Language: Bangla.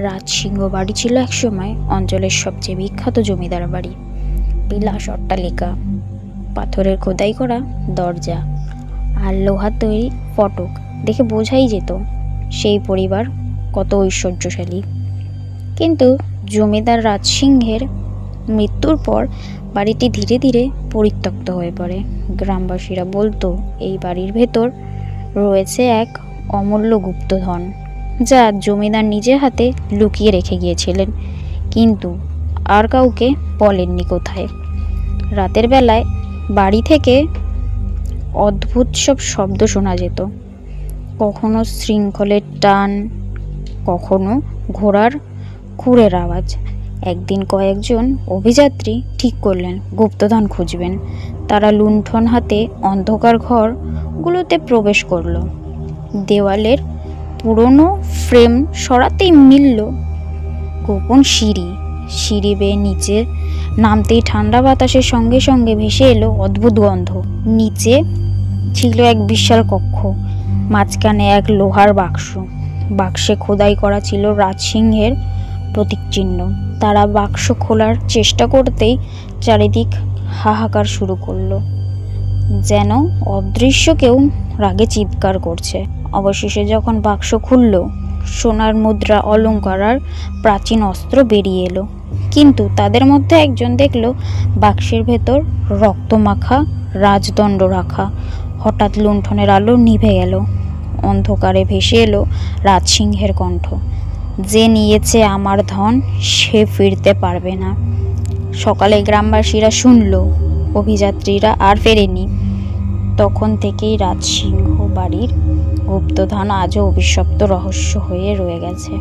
রাজসিংহ বাড়ি ছিল একসময় অঞ্চলের সবচেয়ে বিখ্যাত জমিদার বাড়ি। বিলাস অট্টালিকা, পাথরের খোদাই করা দরজা আর লোহার তৈরি ফটক দেখে বোঝাই যেত সেই পরিবার কত ঐশ্বর্যশালী। কিন্তু জমিদার রাজসিংহের মৃত্যুর পর বাড়িটি ধীরে ধীরে পরিত্যক্ত হয়ে পড়ে। গ্রামবাসীরা বলতো এই বাড়ির ভেতর রয়েছে এক অমূল্য গুপ্তধন, যা জমিদার নিজের হাতে লুকিয়ে রেখে গিয়েছিলেন, কিন্তু আর কাউকে বলেননি কোথায়। রাতের বেলায় বাড়ি থেকে অদ্ভুত সব শব্দ শোনা যেত, কখনো শৃঙ্খলের টান, কখনো ঘোড়ার খুরের আওয়াজ। একদিন কয়েকজন অভিযাত্রী ঠিক করলেন গুপ্তধন খুঁজবেন। তারা লুণ্ঠন হাতে অন্ধকার ঘরগুলোতে প্রবেশ করলো। দেওয়ালের পুরনো ফ্রেম সরাতেই মিলল গোপন সিঁড়ি বেয়ে নিচে নামতেই ঠান্ডা বাতাসের সঙ্গে সঙ্গে ভেসে এলো অদ্ভুত গন্ধ। নিচে ছিল এক বিশাল কক্ষ, মাঝখানে এক লোহার বাক্সে খোদাই করা ছিল রাজসিংহের প্রতীকচিহ্ন। তারা বাক্স খোলার চেষ্টা করতেই চারিদিক হাহাকার শুরু করলো, যেন অদৃশ্য কেউ রাগে চিৎকার করছে। অবশেষে যখন বাক্স খুলল, সোনার মুদ্রা, অলংকার আর প্রাচীন অস্ত্র বেরিয়ে এলো। কিন্তু তাদের মধ্যে একজন দেখলো বাক্সের ভেতর রক্তমাখা রাজদণ্ড রাখা। হঠাৎ লুণ্ঠনের আলো নিভে গেল, অন্ধকারে ভেসে এলো রাজসিংহের কণ্ঠ, যে নিয়েছে আমার ধন সে ফিরতে পারবে না। সকালে গ্রামবাসীরা শুনল অভিযাত্রীরা আর ফেরেনি। তখন থেকেই রাজসিংহ বাড়ির গুপ্তধন আজও অভিশপ্ত রহস্য হয়ে রয়ে গেছে।